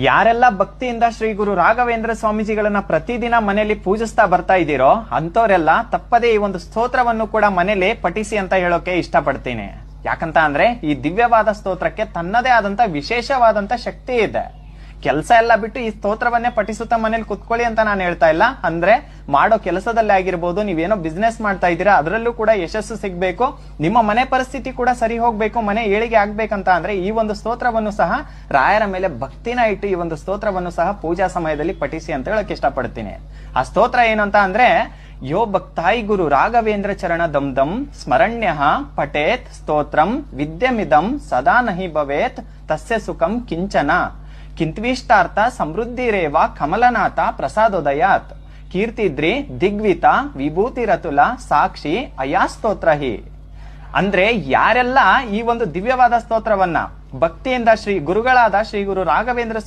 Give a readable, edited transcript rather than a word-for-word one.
ಯಾರೆಲ್ಲ ಭಕ್ತಿಯಿಂದ ಶ್ರೀ ಗುರು ರಾಘವೇಂದ್ರ ಸ್ವಾಮೀಜಿಗಳನ್ನ ಪ್ರತಿದಿನ ಮನೆಯಲ್ಲಿ ಪೂಜಿಸ್ತಾ ಬರ್ತಾ ಇದ್ದೀರೋ ಅಂತವರೆಲ್ಲ ತಪ್ಪದೇ ಈ ಒಂದು ಸ್ತೋತ್ರವನ್ನು ಕೂಡ ಮನೇಲಿ ಪಠಿಸಿ ಅಂತ ಹೇಳೋಕೆ ಇಷ್ಟಪಡ್ತೀನಿ. ಯಾಕಂತ ಅಂದ್ರೆ ಈ ದಿವ್ಯವಾದ ಸ್ತೋತ್ರಕ್ಕೆ ತನ್ನದೇ ಆದಂತ ವಿಶೇಷವಾದಂತ ಶಕ್ತಿ ಇದೆ. ಕೆಲಸ ಎಲ್ಲ ಬಿಟ್ಟು ಈ ಸ್ತೋತ್ರವನ್ನೇ ಪಠಿಸುತ್ತಾ ಮನೇಲಿ ಕುತ್ಕೊಳ್ಳಿ ಅಂತ ನಾನು ಹೇಳ್ತಾ ಇಲ್ಲ. ಅಂದ್ರೆ ಮಾಡೋ ಕೆಲಸದಲ್ಲೇ ಆಗಿರ್ಬೋದು, ನೀವೇನೋ ಬಿಸ್ನೆಸ್ ಮಾಡ್ತಾ ಇದ್ದೀರಾ ಅದರಲ್ಲೂ ಕೂಡ ಯಶಸ್ಸು ಸಿಗ್ಬೇಕು, ನಿಮ್ಮ ಮನೆ ಪರಿಸ್ಥಿತಿ ಕೂಡ ಸರಿ ಹೋಗ್ಬೇಕು, ಮನೆ ಏಳಿಗೆ ಆಗ್ಬೇಕಂತ ಅಂದ್ರೆ ಈ ಒಂದು ಸ್ತೋತ್ರವನ್ನು ಸಹ ರಾಯರ ಮೇಲೆ ಭಕ್ತಿನ ಇಟ್ಟು ಈ ಒಂದು ಸ್ತೋತ್ರವನ್ನು ಸಹ ಪೂಜಾ ಸಮಯದಲ್ಲಿ ಪಠಿಸಿ ಅಂತ ಹೇಳಕ್ ಇಷ್ಟಪಡ್ತೀನಿ. ಆ ಸ್ತೋತ್ರ ಏನು ಅಂತ ಅಂದ್ರೆ, ಯೋ ಭಕ್ತಾಯಿ ಗುರು ರಾಘವೇಂದ್ರ ಚರಣ ದಂ ದಂ ಸ್ಮರಣ್ಯ ಪಠೇತ್ ಸ್ತೋತ್ರಂ ವಿದ್ಯಮಿದಂ ಸದಾ ನಹಿ ಭವೇತ್ ತಸ್ಯ ಸುಖಂ ಕಿಂಚನ ಕಿಂತ್ವಿಷ್ಟಾರ್ಥ ಸಮೃದ್ಧಿರೇವ ಕಮಲನಾಥ ಪ್ರಸಾದೋದಯಾತ್ ಕೀರ್ತಿದ್ರಿ ದಿಗ್ವಿತ ವಿಭೂತಿರತುಲ ಸಾಕ್ಷಿ ಅಯಾಸ್ತೋತ್ರ ಹಿ. ಅಂದ್ರೆ ಯಾರೆಲ್ಲ ಈ ಒಂದು ದಿವ್ಯವಾದ ಸ್ತೋತ್ರವನ್ನ ಭಕ್ತಿಯಿಂದ ಶ್ರೀ ಗುರುಗಳಾದ ಶ್ರೀ ಗುರು ರಾಘವೇಂದ್ರ